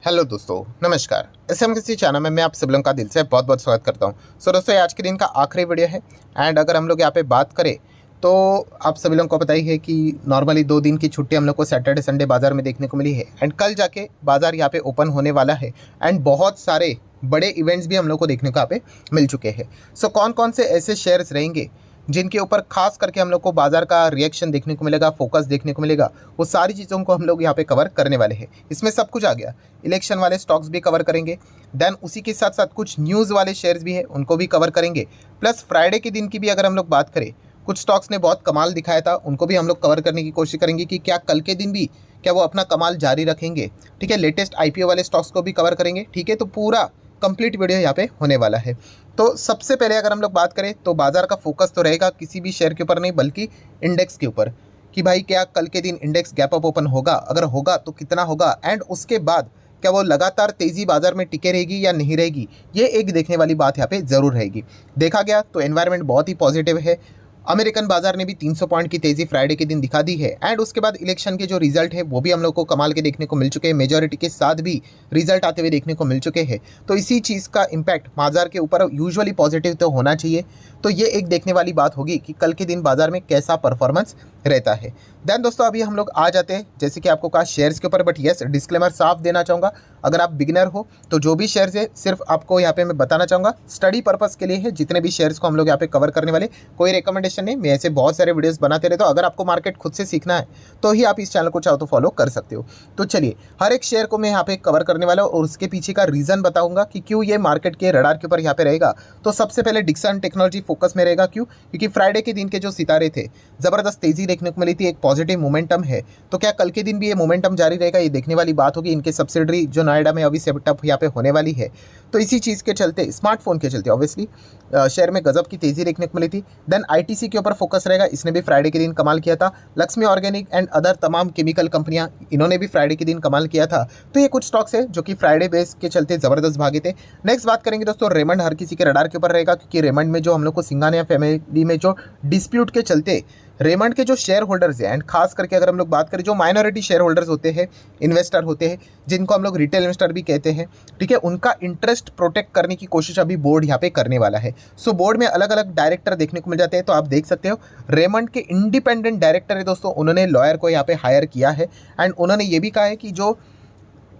Hello दोस्तों, नमस्कार। SMKC channel में मैं आप सभी लोगों का दिल से बहुत बहुत स्वागत करता हूं। दोस्तों, ये आज के दिन का आखिरी वीडियो है। एंड अगर हम लोग यहाँ पे बात करें तो आप सभी लोगों को पता ही है कि नॉर्मली 2 दिन की छुट्टी हम लोग को सैटरडे संडे बाज़ार में देखने को मिली है। एंड कल जाके बाज़ार यहाँ पे ओपन होने वाला है। एंड बहुत सारे बड़े इवेंट्स भी हम लोग को देखने को यहाँ पे मिल चुके हैं। सो कौन कौन से ऐसे शेयर्स रहेंगे जिनके ऊपर खास करके हम लोग को बाजार का रिएक्शन देखने को मिलेगा, फोकस देखने को मिलेगा, वो सारी चीज़ों को हम लोग यहाँ पे कवर करने वाले हैं। इसमें सब कुछ आ गया। इलेक्शन वाले स्टॉक्स भी कवर करेंगे, देन उसी के साथ साथ कुछ न्यूज़ वाले शेयर्स भी हैं, उनको भी कवर करेंगे। प्लस फ्राइडे के दिन की भी अगर हम लोग बात करें, कुछ स्टॉक्स ने बहुत कमाल दिखाया था, उनको भी हम लोग कवर करने की कोशिश करेंगे कि क्या कल के दिन भी क्या वो अपना कमाल जारी रखेंगे। ठीक है, लेटेस्ट आईपीओ वाले स्टॉक्स को भी कवर करेंगे। ठीक है, तो पूरा कंप्लीट वीडियो यहाँ पे होने वाला है। तो सबसे पहले अगर हम लोग बात करें तो बाजार का फोकस तो रहेगा किसी भी शेयर के ऊपर नहीं, बल्कि इंडेक्स के ऊपर, कि भाई क्या कल के दिन इंडेक्स गैप अप ओपन होगा, अगर होगा तो कितना होगा, एंड उसके बाद क्या वो लगातार तेज़ी बाजार में टिके रहेगी या नहीं रहेगी, ये एक देखने वाली बात यहाँ पे ज़रूर रहेगी। देखा गया तो एनवायरनमेंट बहुत ही पॉजिटिव है। अमेरिकन बाजार ने भी 300 पॉइंट की तेज़ी फ्राइडे के दिन दिखा दी है। एंड उसके बाद इलेक्शन के जो रिजल्ट है वो भी हम लोग को कमाल के देखने को मिल चुके हैं, मेजॉरिटी के साथ भी रिजल्ट आते हुए देखने को मिल चुके हैं। तो इसी चीज़ का इम्पैक्ट बाजार के ऊपर यूजुअली पॉजिटिव तो होना चाहिए। तो ये एक देखने वाली बात होगी कि कल के दिन बाजार में कैसा परफॉर्मेंस रहता है। देन दोस्तों, अभी हम लोग आ जाते हैं जैसे कि आपको कहा शेयर्स के ऊपर, बट येस डिस्क्लेमर साफ देना चाहूँगा, अगर आप बिगिनर हो तो जो भी शेयर्स है सिर्फ आपको यहाँ पे मैं बताना चाहूँगा स्टडी पर्पस के लिए है। जितने भी शेयर्स को हम लोग यहाँ पे कवर करने वाले, कोई रिकमेंडेशन नहीं। मैं ऐसे बहुत सारे वीडियोस बनाते रहता हूँ। अगर आपको मार्केट खुद से सीखना है तो ही आप इस चैनल को चाहो तो फॉलो कर सकते हो। तो चलिए, हर एक शेयर को मैं यहाँ पे कवर करने वाला हूँ और उसके पीछे का रीज़न बताऊँगा कि क्यों ये मार्केट के रडार के ऊपर यहाँ पे रहेगा। तो सबसे पहले डिक्सन टेक्नोलॉजी फोकस में रहेगा। क्यों? क्योंकि फ्राइडे के दिन के जो सितारे थे, ज़बरदस्त तेज़ी देखने को मिली थी, एक पॉजिटिव मोमेंटम है। तो क्या कल के दिन भी ये मोमेंटम जारी रहेगा, ये देखने वाली बात होगी। इनके सब्सिडरी जो नोएडा में अभी सेटअप यहाँ पे होने वाली है, तो इसी चीज़ के चलते, स्मार्टफोन के चलते ऑब्वियसली शेयर में गजब की तेज़ी देखने को मिली थी। देन आईटीसी के ऊपर फोकस रहेगा, इसने भी फ्राइडे के दिन कमाल किया था। लक्ष्मी ऑर्गेनिक एंड अदर तमाम केमिकल कंपनियां, इन्होंने भी फ्राइडे के दिन कमाल किया था। तो ये कुछ स्टॉक्स है जो कि फ्राइडे बेस के चलते ज़बरदस्त भागे थे। नेक्स्ट बात करेंगे दोस्तों, रेमंड हर किसी के रडार के ऊपर रहेगा, क्योंकि रेमंड में जो हम लोग को सिंघानिया फैमिली में जो डिस्प्यूट के चलते रेमंड के जो शेयर होल्डर्स हैं, एंड खास करके अगर हम लोग बात करें जो माइनॉरिटी शेयर होल्डर्स होते हैं, इन्वेस्टर होते हैं, जिनको हम लोग रिटेल इन्वेस्टर भी कहते हैं, ठीक है, उनका इंटरेस्ट प्रोटेक्ट करने की कोशिश अभी बोर्ड यहाँ पे करने वाला है। सो बोर्ड में अलग अलग डायरेक्टर देखने को मिल जाते हैं। तो आप देख सकते हो रेमंड के इंडिपेंडेंट डायरेक्टर है दोस्तों, उन्होंने लॉयर को यहाँ पे हायर किया है। एंड उन्होंने ये भी कहा है कि जो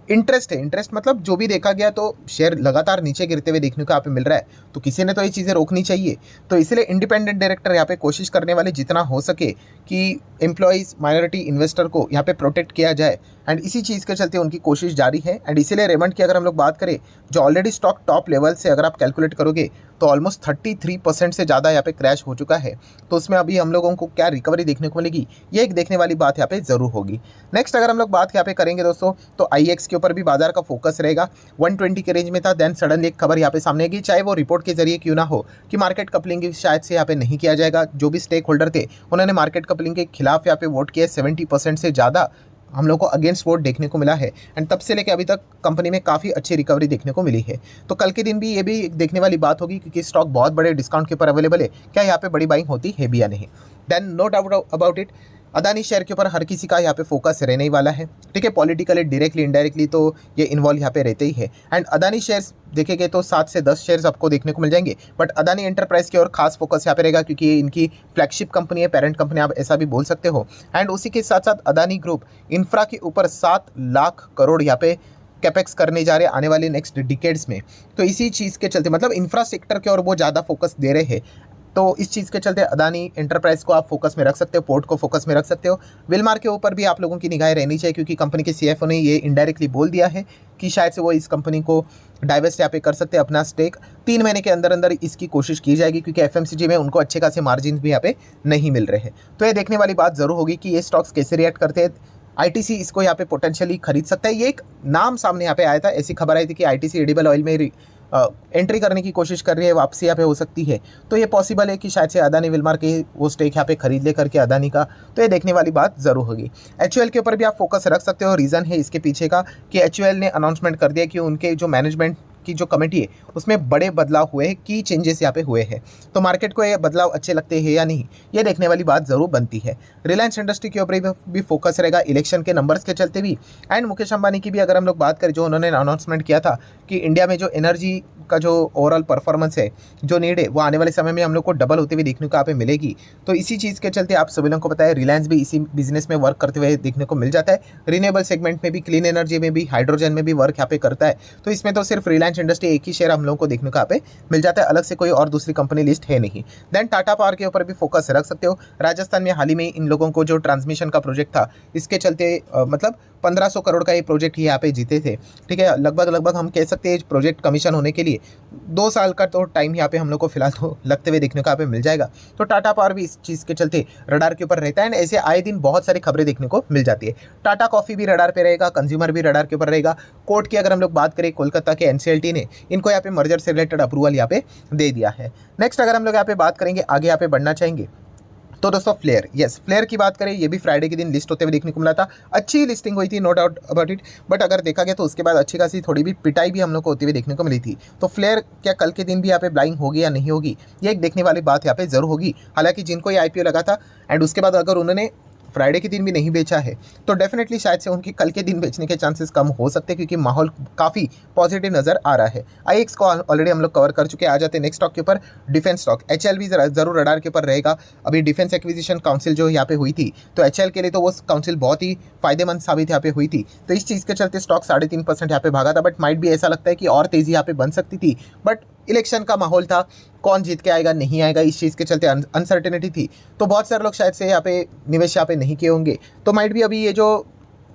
इंटरेस्ट है, इंटरेस्ट मतलब जो भी देखा गया, तो शेयर लगातार नीचे गिरते हुए देखने को यहाँ पे मिल रहा है, तो किसी ने तो ये चीज़ें रोकनी चाहिए। तो इसलिए इंडिपेंडेंट डायरेक्टर यहाँ पे कोशिश करने वाले जितना हो सके कि एम्प्लॉइज़, माइनॉरिटी इन्वेस्टर को यहाँ पे प्रोटेक्ट किया जाए। एंड इसी चीज़ के चलते उनकी कोशिश जारी है। एंड इसीलिए रेमंड की अगर हम लोग बात करें, जो ऑलरेडी स्टॉक टॉप लेवल से अगर आप कैलकुलेट करोगे तो ऑलमोस्ट 33% से ज़्यादा यहाँ पे क्रैश हो चुका है। तो उसमें अभी हम लोगों को क्या रिकवरी देखने को मिलेगी, ये एक देखने वाली बात यहाँ पे ज़रूर होगी। नेक्स्ट अगर हम लोग बात यहाँ पे करेंगे दोस्तों, तो आईएक्स के ऊपर भी बाजार का फोकस रहेगा। 120 के रेंज में था, देन सडनली एक खबर यहाँ पे सामने आएगी, चाहे वो रिपोर्ट के जरिए क्यों ना हो, कि मार्केट कपलिंग शायद से यहाँ पे नहीं किया जाएगा। जो भी स्टेक होल्डर थे उन्होंने मार्केट कपलिंग के खिलाफ यहाँ पे वोट किया। 70% से ज़्यादा हम लोग को अगेंस्ट वोट देखने को मिला है। एंड तब से लेकर अभी तक कंपनी में काफ़ी अच्छी रिकवरी देखने को मिली है। तो कल के दिन भी ये भी एक देखने वाली बात होगी, क्योंकि स्टॉक बहुत बड़े डिस्काउंट के ऊपर अवेलेबल है, क्या यहाँ पे बड़ी बाइंग होती है भी या नहीं। Then no doubt about it, Adani share के ऊपर हर किसी का यहाँ पे फोकस रहने ही वाला है। ठीक है, पॉलिटिकली डायरेक्टली इनडायरेक्टली तो ये इन्वॉल्व यहाँ पे रहते ही है। एंड अदानी शेयर्स देखेंगे तो 7 से 10 शेयर्स आपको देखने को मिल जाएंगे। बट अदानी एंटरप्राइज की ओर खास फोकस यहाँ पे रहेगा, क्योंकि ये इनकी फ्लैगशिप कंपनी है, पेरेंट कंपनी, आप ऐसा भी बोल सकते हो। एंड उसी के साथ साथ अदानी ग्रुप इंफ्रा के ऊपर 7 लाख करोड़ यहाँ पे कैपेक्स करने जा रहे हैं आने वाले नेक्स्ट डिकेड्स में। तो इसी चीज़ के चलते, मतलब इंफ्रा सेक्टर के ओर वो ज़्यादा फोकस दे रहे हैं। तो इस चीज़ के चलते अदानी एंटरप्राइज को आप फोकस में रख सकते हो, पोर्ट को फोकस में रख सकते हो। विलमार के ऊपर भी आप लोगों की निगाहें रहनी चाहिए, क्योंकि कंपनी के सीएफओ ने ये इनडायरेक्टली बोल दिया है कि शायद से वो इस कंपनी को डाइवेस्ट यहाँ पे कर सकते हैं। अपना स्टेक 3 महीने के अंदर अंदर इसकी कोशिश की जाएगी, क्योंकि एफएमसीजी में उनको अच्छे खासे मार्जिन भी यहाँ पे नहीं मिल रहे हैं। तो ये देखने वाली बात ज़रूर होगी कि ये स्टॉक्स कैसे रिएक्ट करते हैं। आईटीसी इसको यहाँ पे पोटेंशियली खरीद सकता है। ये एक नाम सामने यहाँ पे आया था, ऐसी खबर आई थी कि आईटीसी एडिबल ऑयल में एंट्री करने की कोशिश कर रही है, वापसी यहाँ पे हो सकती है। तो ये पॉसिबल है कि शायद से अदानी विलमार के वो स्टेक यहाँ पे खरीद ले करके अदानी का। तो ये देखने वाली बात ज़रूर होगी। एचयूएल के ऊपर भी आप फोकस रख सकते हो। रीज़न है इसके पीछे का कि एचयूएल ने अनाउंसमेंट कर दिया कि उनके जो मैनेजमेंट की जो कमेटी है उसमें बड़े बदलाव हुए हैं, की चेंजेस यहाँ पे हुए हैं। तो मार्केट को ये बदलाव अच्छे लगते हैं या नहीं, ये देखने वाली बात ज़रूर बनती है। रिलायंस इंडस्ट्री के ऊपर भी फोकस रहेगा इलेक्शन के नंबर्स के चलते भी। एंड मुकेश अंबानी की भी अगर हम लोग बात करें, जो उन्होंने अनाउंसमेंट किया था कि इंडिया में जो एनर्जी का जो ओवरऑल परफॉर्मेंस है, जो नीड है, वो आने वाले समय में हम लोग को डबल होते हुए देखने को यहाँ पे मिलेगी। तो इसी चीज़ के चलते आप सभी लोगों को पता है रिलायंस भी इसी बिजनेस में वर्क करते हुए देखने को मिल जाता है। रिन्यूएबल सेगमेंट में भी, क्लीन एनर्जी में भी, हाइड्रोजन में भी वर्क यहाँ पे करता है। तो इसमें तो सिर्फ रिलायंस इंडस्ट्री एक ही शेयर हम लोगों को देखने को यहाँ पे मिल जाता है, अलग से कोई और दूसरी कंपनी लिस्ट है नहीं। देन टाटा पावर के ऊपर भी फोकस रख सकते हो। राजस्थान में हाल ही में इन लोगों को जो ट्रांसमिशन का प्रोजेक्ट था, इसके चलते मतलब 1500 करोड़ का ये प्रोजेक्ट ही यहाँ पे जीते थे। ठीक है, लगभग हम कह सकते हैं प्रोजेक्ट कमीशन होने के लिए 2 साल का तो टाइम यहाँ पे हम लोग को फिलहाल तो लगते हुए देखने को यहाँ पे मिल जाएगा। तो टाटा पावर भी इस चीज़ के चलते रडार के ऊपर रहता है। एंड ऐसे आए दिन बहुत सारी खबरें देखने को मिल जाती है। टाटा कॉफी भी रडार पे रहेगा, कंज्यूमर भी रडार के ऊपर रहेगा। कोर्ट की अगर हम लोग बात करें, कोलकाता के NCLT ने इनको यहाँ पे मर्जर से रिलेटेड अप्रूवल यहाँ पे दे दिया है। नेक्स्ट अगर हम लोग यहाँ पे बात करेंगे, आगे यहाँ पे बढ़ना चाहेंगे, तो दोस्तों फ्लेयर, यस फ्लेयर की बात करें, ये भी फ्राइडे के दिन लिस्ट होते हुए देखने को मिला था। अच्छी लिस्टिंग हुई थी, no doubt about it. But अगर देखा गया तो उसके बाद अच्छी खासी थोड़ी भी पिटाई भी हम लोग को होती हुई देखने को मिली थी। तो फ्लेयर क्या कल के दिन भी यहाँ पे बाइंग होगी या नहीं होगी, ये एक देखने वाली बात यहाँ पे जरूर होगी। हालांकि जिनको ये IPO लगा था एंड उसके बाद अगर उन्होंने फ्राइडे के दिन भी नहीं बेचा है, तो डेफिनेटली शायद से उनकी कल के दिन बेचने के चांसेस कम हो सकते हैं, क्योंकि माहौल काफ़ी पॉजिटिव नज़र आ रहा है। IX को ऑलरेडी हम लोग कवर कर चुके हैं। आ जाते हैं नेक्स्ट स्टॉक के ऊपर, डिफेंस स्टॉक। HL भी जरूर रडार के ऊपर रहेगा। अभी डिफेंस एक्विजिशन काउंसिल जो यहाँ पे हुई थी, तो HL के लिए तो वो काउंसिल बहुत ही फायदेमंद साबित यहाँ पे हुई थी। तो इस चीज़ के चलते स्टॉक 3.5% यहाँ पे भागा था। बट माइट भी ऐसा लगता है कि और तेज़ी यहाँ पे बन सकती थी, बट इलेक्शन का माहौल था, कौन जीत के आएगा नहीं आएगा, इस चीज़ के चलते अनसर्टेनिटी थी। तो बहुत सारे लोग शायद से यहाँ पे निवेश यहाँ पे नहीं किए होंगे। तो माइट भी अभी ये जो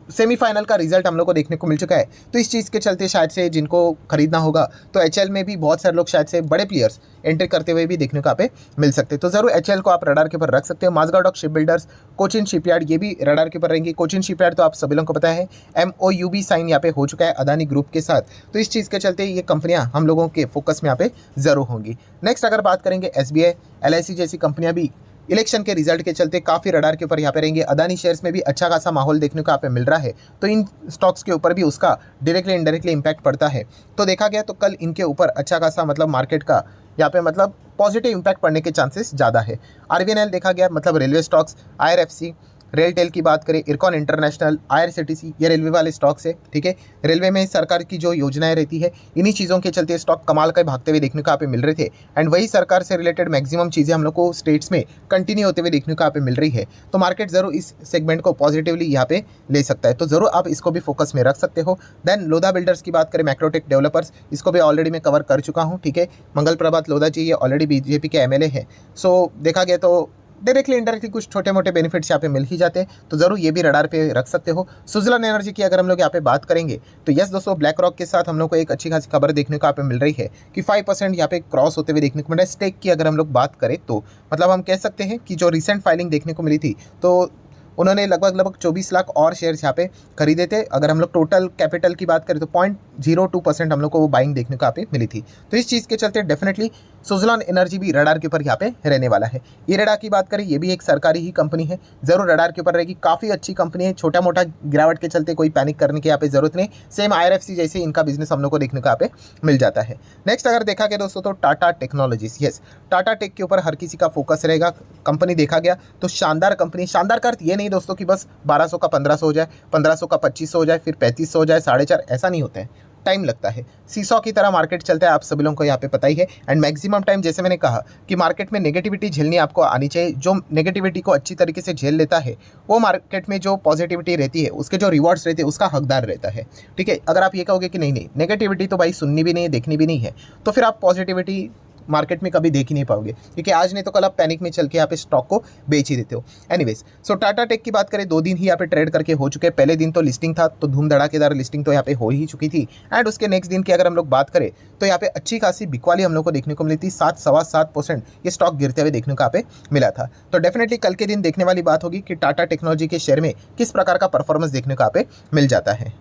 सेमीफाइनल का रिजल्ट हम लोग को देखने को मिल चुका है, तो इस चीज़ के चलते शायद से जिनको खरीदना होगा, तो HL में भी बहुत सारे लोग शायद से बड़े प्लेयर्स एंट्री करते हुए भी देखने को यहाँ पे मिल सकते हैं। तो ज़रूर HL को आप रडार के ऊपर रख सकते हो। Mazagon dock ship builders, Cochin shipyard, ये भी रडार के ऊपर रहेंगी। कोचिन शिपयार्ड तो आप सभी लोगों को पता है MOU भी साइन यहाँ पे हो चुका है अदानी ग्रुप के साथ। तो इस चीज़ के चलते ये कंपनियाँ हम लोगों के फोकस में यहाँ पे ज़रूर होंगी। नेक्स्ट अगर बात करेंगे, SBI, LIC जैसी कंपनियाँ भी इलेक्शन के रिजल्ट के चलते काफ़ी रडार के ऊपर यहाँ पे रहेंगे। अदानी शेयर्स में भी अच्छा खासा माहौल देखने को यहाँ पे मिल रहा है, तो इन स्टॉक्स के ऊपर भी उसका डायरेक्टली इनडायरेक्टली इम्पैक्ट पड़ता है। तो देखा गया तो कल इनके ऊपर अच्छा खासा मतलब मार्केट का यहाँ पे मतलब पॉजिटिव इम्पैक्ट पड़ने के चांसेस ज़्यादा है। RVNL देखा गया मतलब रेलवे स्टॉक्स, IRFC, रेलटेल की बात करें, इरकॉन इंटरनेशनल, IRCTC, ये रेलवे वाले स्टॉक्स है। ठीक है, रेलवे में सरकार की जो योजनाएं रहती है, इन्हीं चीज़ों के चलते स्टॉक कमाल का भागते हुए देखने को यहाँ पे मिल रहे थे। एंड वही सरकार से रिलेटेड मैक्सिमम चीज़ें हम लोग को स्टेट्स में कंटिन्यू होते हुए देखने को यहाँ पे मिल रही है। तो मार्केट ज़रूर इस सेगमेंट को पॉजिटिवली यहाँ पे ले सकता है, तो ज़रूर आप इसको भी फोकस में रख सकते हो। देन लोधा बिल्डर्स की बात करें, मैक्रोटेक डेवलपर्स, इसको भी ऑलरेडी मैं कवर कर चुका हूँ। ठीक है, मंगल प्रभात लोधा जी ये ऑलरेडी BJP के MLA है। सो देखा गया तो डायरेक्टली इनडायरेक्टली कुछ छोटे मोटे बेनिफिट्स यहाँ पे मिल ही जाते हैं, तो ज़रूर ये भी रडार पे रख सकते हो। सुजलन एनर्जी की अगर हम लोग यहाँ पे बात करेंगे, तो यस दोस्तों, ब्लैक रॉक के साथ हम लोग को एक अच्छी खासी खबर देखने को यहाँ पे मिल रही है कि 5% यहाँ पे क्रॉस होते हुए देखने को मिल रहा है। स्टेक की अगर हम लोग बात करें तो मतलब हम कह सकते हैं कि जो रिसेंट फाइलिंग देखने को मिली थी, तो उन्होंने लगभग 24 लाख और शेयर्स यहाँ पे खरीदे थे। अगर हम लोग टोटल कैपिटल की बात करें तो 0.02% हम लोग को वो बाइंग देखने को यहाँ पे मिली थी। तो इस चीज़ के चलते डेफिनेटली सुजलान एनर्जी भी रडार के ऊपर यहाँ पे रहने वाला है। इरेडा की बात करें, ये भी एक सरकारी ही कंपनी है, ज़रूर रडार के ऊपर रहेगी। काफ़ी अच्छी कंपनी है, छोटा मोटा गिरावट के चलते कोई पैनिक करने की यहाँ पे ज़रूरत नहीं। सेम IRFC जैसे इनका बिजनेस हम लोग को देखने को यहाँ पे मिल जाता है। नेक्स्ट अगर देखा गया दोस्तों, तो Tata Technologies, yes Tata Tech के ऊपर हर किसी का फोकस रहेगा। कंपनी देखा गया तो शानदार कंपनी। शानदार का अर्थ ये नहीं दोस्तों कि बस 1200 का 1500 हो जाए, 1500 का 2500 हो जाए, फिर 3500 हो जाए, 4.5, ऐसा नहीं होता है। टाइम लगता है, सीसॉ की तरह मार्केट चलता है, आप सभी लोगों को यहाँ पे पता ही है। एंड मैक्सिमम टाइम, जैसे मैंने कहा कि मार्केट में नेगेटिविटी झेलनी आपको आनी चाहिए। जो नेगेटिविटी को अच्छी तरीके से झेल लेता है, वो मार्केट में जो पॉजिटिविटी रहती है, उसके जो रिवॉर्ड्स रहते हैं, उसका हकदार रहता है। ठीक है, अगर आप ये कहोगे कि नहीं नहीं नेगेटिविटी तो भाई सुननी भी नहीं है, देखनी भी नहीं है, तो फिर आप पॉजिटिविटी मार्केट में कभी देख ही नहीं पाओगे, क्योंकि आज नहीं तो कल आप पैनिक में चल के यहाँ पे स्टॉक को बेच ही देते हो। एनीवेज, सो टाटा टेक की बात करें, 2 दिन ही यहाँ पे ट्रेड करके हो चुके हैं। पहले दिन तो लिस्टिंग था, तो धूम धड़ाकेदार लिस्टिंग तो यहाँ पे हो ही चुकी थी। एंड उसके नेक्स्ट दिन की अगर हम लोग बात करें, तो यहाँ पे अच्छी खासी बिकवाली हम लोग को देखने को मिली थी। 7-7.25% ये स्टॉक गिरते हुए देखने को यहाँ पे मिला था। तो डेफिनेटली कल के दिन देखने वाली बात होगी कि टाटा टेक्नोलॉजी के शेयर में किस प्रकार का परफॉर्मेंस देखने को यहाँ पे मिल जाता है।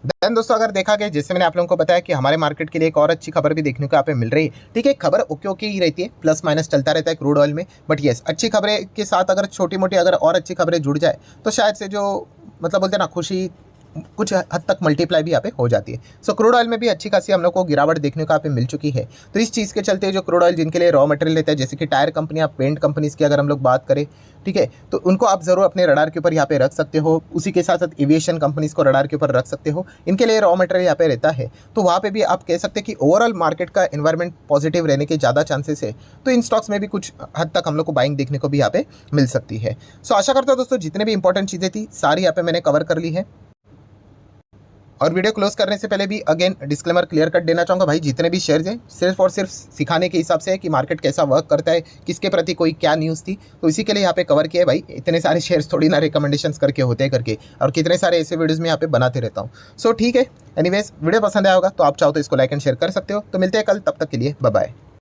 देन दोस्तों, अगर देखा गया, जैसे मैंने आप लोगों को बताया कि हमारे मार्केट के लिए एक और अच्छी खबर भी देखने को यहाँ पे मिल रही है। ठीक है, खबर ओके ही रहती है, प्लस माइनस चलता रहता है क्रूड ऑयल में, बट यस अच्छी खबरें के साथ अगर छोटी मोटी अगर और अच्छी खबरें जुड़ जाए, तो शायद से जो मतलब बोलते हैं ना, खुशी कुछ हद तक मल्टीप्लाई भी यहाँ पे हो जाती है। सो क्रूड ऑयल में भी अच्छी खासी हम लोग को गिरावट देखने को यहाँ पे मिल चुकी है। तो इस चीज़ के चलते जो क्रूड ऑयल जिनके लिए रॉ मटेरियल लेते हैं, जैसे कि टायर कंपनियाँ, पेंट कंपनीज़ की अगर हम लोग बात करें, ठीक है, तो उनको आप ज़रूर अपने रडार के ऊपर यहाँ पे रख सकते हो। उसी के साथ साथ एविएशन कंपनीज़ को रडार के ऊपर रख सकते हो, इनके लिए रॉ मटेरियल यहाँ पे रहता है। तो वहाँ पे भी आप कह सकते हैं कि ओवरऑल मार्केट का एनवायरनमेंट पॉजिटिव रहने के ज़्यादा चांसेस है। तो इन स्टॉक्स में भी कुछ हद तक हम लोग को बाइंग देखने को भी यहाँ पे मिल सकती है। सो आशा करता हूँ दोस्तों जितने भी इंपॉर्टेंट चीज़ें थी सारी यहाँ पे मैंने कवर कर ली है। और वीडियो क्लोज करने से पहले भी अगेन डिस्क्लेमर क्लियर कट देना चाहूँगा भाई, जितने भी शेयर्स हैं सिर्फ और सिर्फ सिखाने के हिसाब से है कि मार्केट कैसा वर्क करता है, किसके प्रति कोई क्या न्यूज़ थी, तो इसी के लिए यहाँ पे कवर किया है भाई। इतने सारे शेयर्स थोड़ी ना रिकमेंडेशंस करके होते करके, और कितने सारे ऐसे वीडियोज़ में यहाँ पे बनाते रहता हूँ। सो ठीक है, एनीवेज वीडियो पसंद आया होगा तो आप चाहो तो इसको लाइक एंड शेयर कर सकते हो। तो मिलते हैं कल, तब तक के लिए बाय बाय।